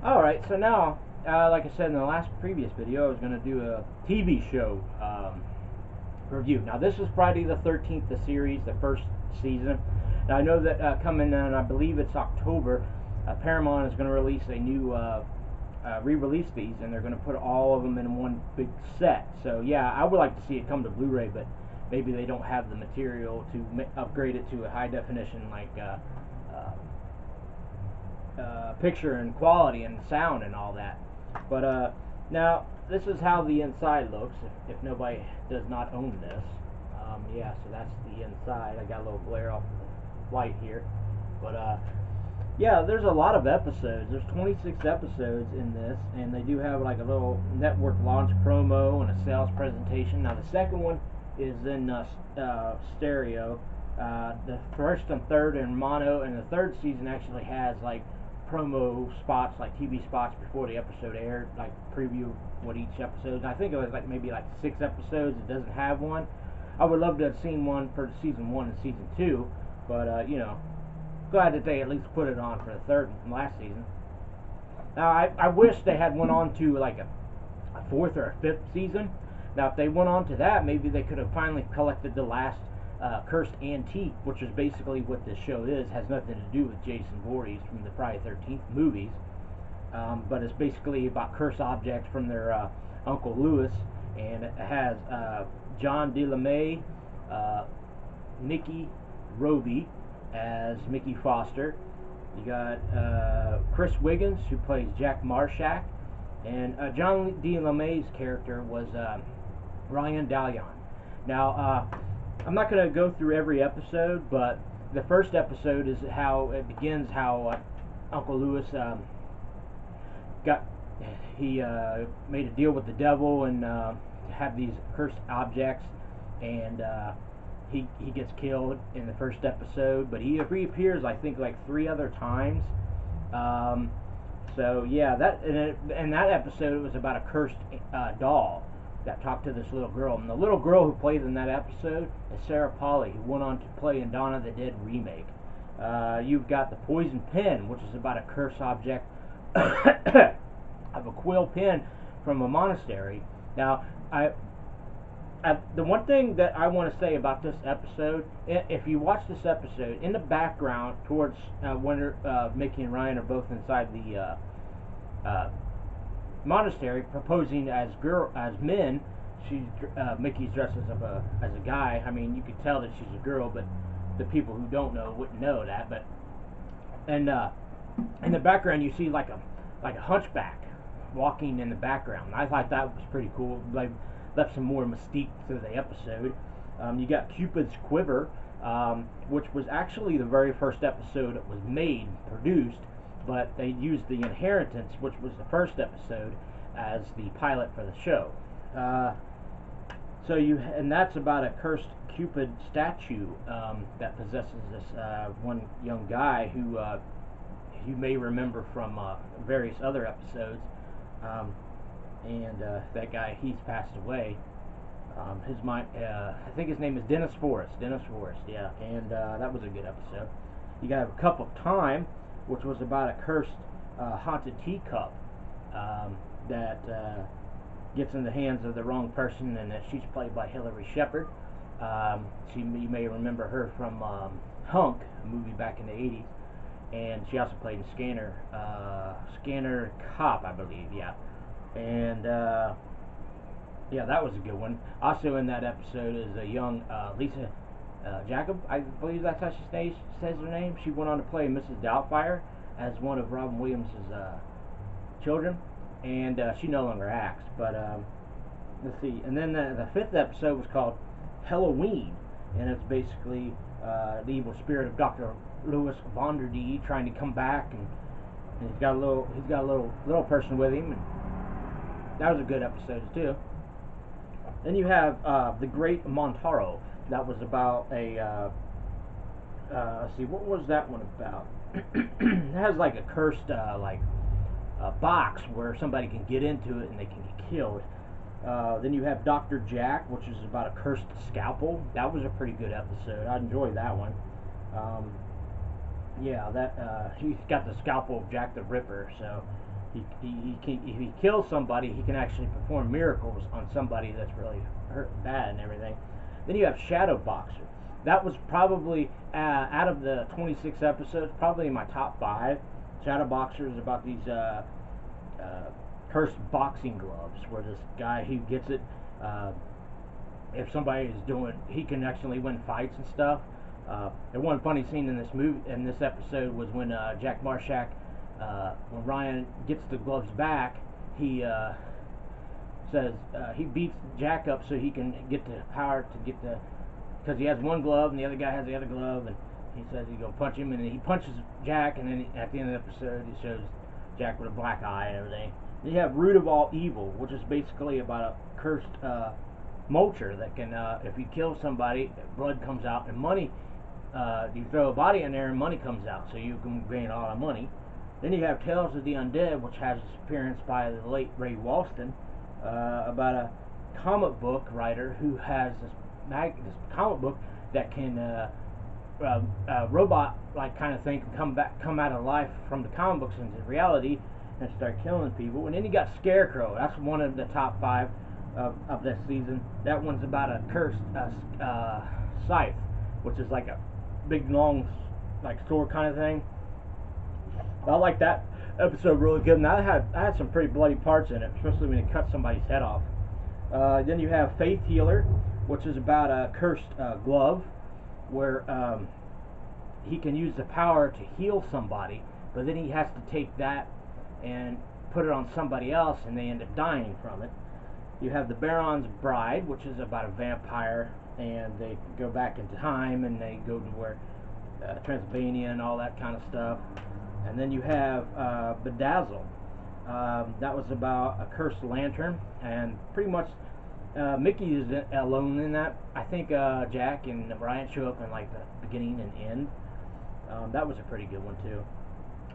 Alright, so now, like I said in the last previous video, I was going to do a TV show review. Now, this is Friday the 13th, the series, the first season. Now, I know that coming in, I believe it's October, Paramount is going to release a new, re-release these, and they're going to put all of them in one big set. So, yeah, I would like to see it come to Blu-ray, but maybe they don't have the material to upgrade it to a high definition, like, picture and quality and sound and all that. But now this is how the inside looks. If nobody does not own this, yeah. So that's the inside. I got a little glare off the light here, but yeah. There's a lot of episodes. There's 26 episodes in this, and they do have like a little network launch promo and a sales presentation. Now the second one is in stereo. The first and third in mono, and the third season actually has like promo spots, like TV spots before the episode aired, like preview what each episode. And I think it was like maybe like 6 episodes. It doesn't have one. I would love to have seen one for season 1 and season 2, but you know, glad that they at least put it on for the third and last season. Now I wish they had went on to like a 4th or a 5th season. Now if they went on to that, maybe they could have finally collected the last Cursed Antique, which is basically what this show is. Has nothing to do with Jason Voorhees from the Friday 13th movies, but it's basically about cursed objects from their Uncle Lewis, and it has John DeLeMay, Nikki Roby as Mickey Foster. You got Chris Wiggins, who plays Jack Marshak, and John DeLeMay's character was Ryan Dallion. Now, I'm not going to go through every episode, but the first episode is how it begins. How Uncle Lewis made a deal with the devil and had these cursed objects, and he gets killed in the first episode, but he reappears I think like 3 other times. So yeah, in that episode it was about a cursed doll that talked to this little girl, and the little girl who played in that episode is Sarah Polley, who went on to play in Dawn of the Dead remake. You've got the poison pen, which is about a cursed object of a quill pen from a monastery. Now, the one thing that I want to say about this episode, if you watch this episode, in the background towards when Mickey and Ryan are both inside the monastery proposing as men. Mickey's dressed as a guy. I mean, you could tell that she's a girl, but the people who don't know wouldn't know that. But and in the background you see like a hunchback walking in the background. I thought that was pretty cool. Like, left some more mystique to the episode. You got Cupid's Quiver, which was actually the very first episode that was made, produced, but they used The Inheritance, which was the first episode, as the pilot for the show. And that's about a cursed Cupid statue that possesses this one young guy who you may remember from various other episodes. That guy, he's passed away. I think his name is Dennis Forrest. Yeah, and that was a good episode. You got A Cup of Time, which was about a cursed haunted teacup that gets in the hands of the wrong person, and she's played by Hilary Shepard. You may remember her from Hunk, a movie back in the 80s, and she also played in Scanner Cop, I believe, yeah. And yeah, that was a good one. Also in that episode is a young Lisa Jacob, I believe that's how she says her name. She went on to play Mrs. Doubtfire as one of Robin Williams' children, and she no longer acts. But let's see. And then the 5th episode was called Halloween, and it's basically the evil spirit of Dr. Louis Vonderdy trying to come back, and he's got a little person with him, and that was a good episode too. Then you have The Great Montaro. That was about a let's see, what was that one about? It has like a cursed box where somebody can get into it and they can get killed. Then you have Dr. Jack, which is about a cursed scalpel. That was a pretty good episode. I enjoyed that one. Yeah, that he's got the scalpel of Jack the Ripper, so If he kills somebody, he can actually perform miracles on somebody that's really hurt bad and everything. Then you have Shadow Boxer. That was probably out of the 26 episodes, probably in my top 5. Shadow Boxer is about these cursed boxing gloves, where this guy, he gets it. If somebody is doing, he can actually win fights and stuff. The one funny scene in this episode, was when Jack Marshak, when Ryan gets the gloves back, he says he beats Jack up so he can get the power to get the, because he has one glove and the other guy has the other glove, and he says he's gonna punch him, and he punches Jack, and then at the end of the episode he shows Jack with a black eye and everything. Then you have Root of All Evil, which is basically about a cursed mulcher that can, if you kill somebody, blood comes out and money. You throw a body in there and money comes out, so you can gain a lot of money. Then you have Tales of the Undead, which has this appearance by the late Ray Walston, about a comic book writer who has this comic book that can, robot-like kind of thing, can come out of life from the comic books into reality and start killing people. And then you got Scarecrow. That's one of the top 5 of this season. That one's about a cursed scythe, which is like a big long like sword kind of thing. I like that episode really good, and I had some pretty bloody parts in it, especially when it cut somebody's head off. Then you have Faith Healer, which is about a cursed glove, where he can use the power to heal somebody, but then he has to take that and put it on somebody else, and they end up dying from it. You have The Baron's Bride, which is about a vampire, and they go back in time, and they go to where Transylvania and all that kind of stuff. And then you have Bedazzle. That was about a cursed lantern, and pretty much Mickey is alone in that. I think Jack and Brian show up in like the beginning and end. That was a pretty good one too.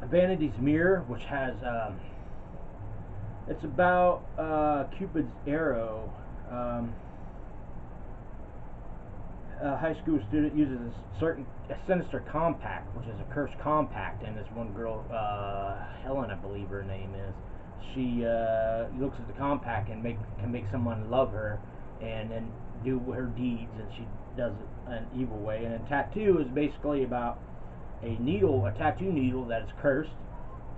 Vanity's Mirror, which has it's about Cupid's arrow. A high school student uses a sinister compact, which is a cursed compact, and this one girl, Helen, I believe her name is, she looks at the compact and can make someone love her and then do her deeds, and she does it an evil way. And a tattoo is basically about a tattoo needle that is cursed,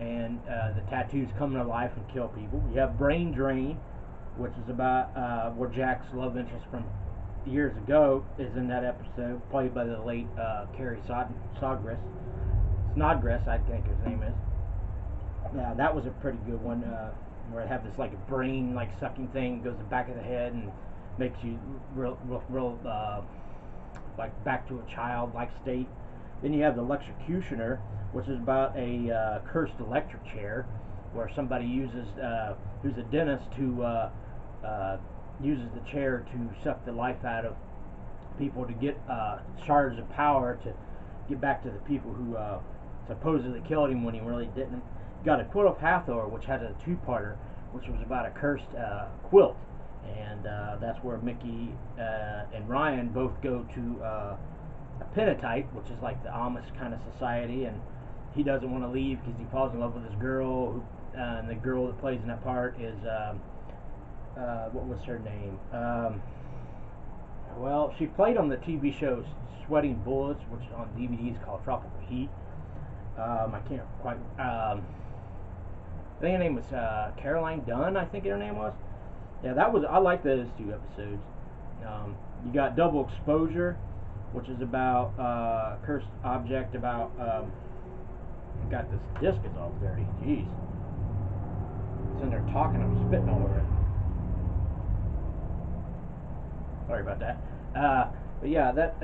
and the tattoos come to life and kill people. You have Brain Drain, which is about where Jack's love interest from years ago is in that episode, played by the late Cary Snodgrass, I think his name is. Yeah, that was a pretty good one, where I have this like a brain like sucking thing, goes to the back of the head and makes you real like back to a childlike state. Then you have The Electrocutioner, which is about a cursed electric chair, where somebody uses who's a dentist to uses the chair to suck the life out of people to get shards of power to get back to the people who supposedly killed him when he really didn't. You got A Quilt of Hathor, which had a 2-parter, which was about a cursed quilt, and that's where Mickey and Ryan both go to a Pentatite, which is like the Amish kind of society, and he doesn't want to leave because he falls in love with this girl, and the girl that plays in that part is what was her name? Well, she played on the TV show Sweating Bullets, which is on DVD is called Tropical Heat. I can't quite. I think her name was Caroline Dunn. I think her name was. Yeah, that was. I like those 2 episodes. You got Double Exposure, which is about cursed object. About got this disc is all dirty. Jeez, it's in there talking. I'm spitting all over it. Sorry about that. But yeah, that.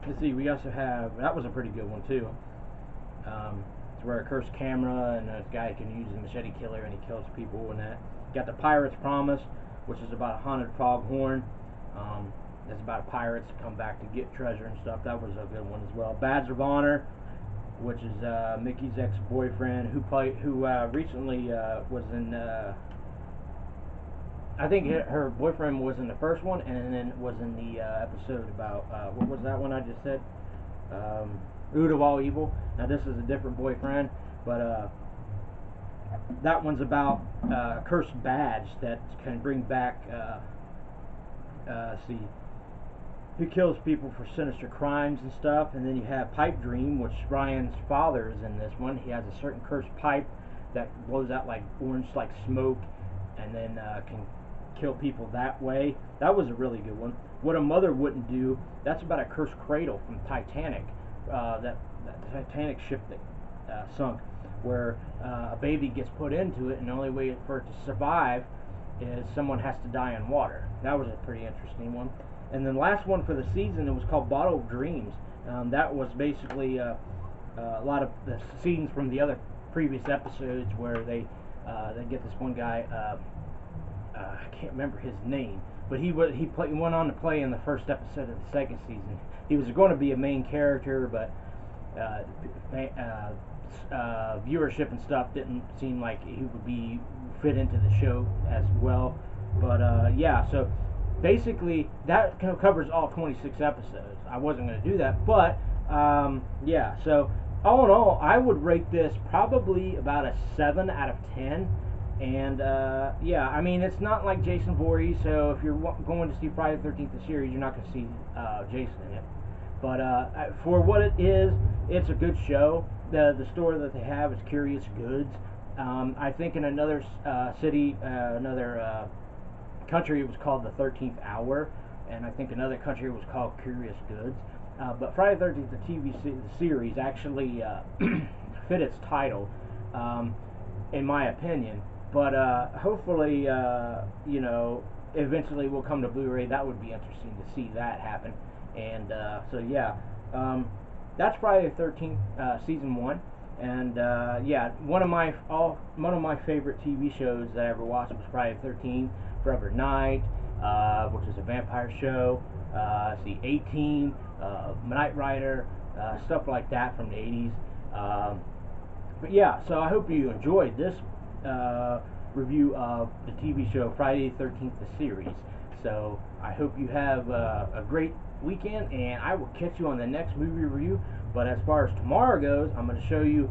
Let's see. We also have that was a pretty good one too. It's where a cursed camera and a guy can use a machete killer and he kills people and that. Got The Pirate's Promise, which is about a haunted foghorn. It's about pirates come back to get treasure and stuff. That was a good one as well. Badge of Honor, which is Mickey's ex-boyfriend who recently was in. I think her boyfriend was in the first one, and then was in the episode about what was that one I just said? Root of All Evil. Now this is a different boyfriend, but that one's about a cursed badge that can bring back. See, he kills people for sinister crimes and stuff. And then you have Pipe Dream, which Ryan's father is in this one. He has a certain cursed pipe that blows out like orange, like smoke, and then can kill people that way. That was a really good one. What a Mother Wouldn't Do. That's about a cursed cradle from Titanic, that Titanic ship that sunk, where a baby gets put into it, and the only way for it to survive is someone has to die in water. That was a pretty interesting one. And then last one for the season, it was called Bottle of Dreams. That was basically a lot of the scenes from the other previous episodes where they get this one guy. I can't remember his name, but he went on to play in the first episode of the second season. He was going to be a main character, but viewership and stuff didn't seem like he would be fit into the show as well. But yeah, so basically that kind of covers all 26 episodes. I wasn't going to do that, but yeah, so all in all, I would rate this probably about a 7 out of 10. And yeah, I mean, it's not like Jason Voorhees, so if you're going to see Friday the 13th, the series, you're not going to see Jason in it. But for what it is, it's a good show. The store that they have is Curious Goods. I think in another city, another country, it was called the 13th Hour, and I think another country was called Curious Goods. But Friday the 13th, the the series, actually fit its title, in my opinion. But hopefully, you know, eventually we'll come to Blu-ray. That would be interesting to see that happen. And so yeah, that's Friday the 13th, season 1. And yeah, one of my favorite TV shows that I ever watched was Friday the 13th, Forever Night, which is a vampire show. See 18, Knight Rider, stuff like that from the 80s. But yeah, so I hope you enjoyed this review of the TV show Friday the 13th, the series. So I hope you have a great weekend, and I will catch you on the next movie review. But as far as tomorrow goes, I'm going to show you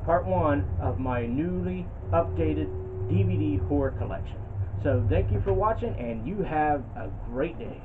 part 1 of my newly updated DVD horror collection. So thank you for watching, and you have a great day.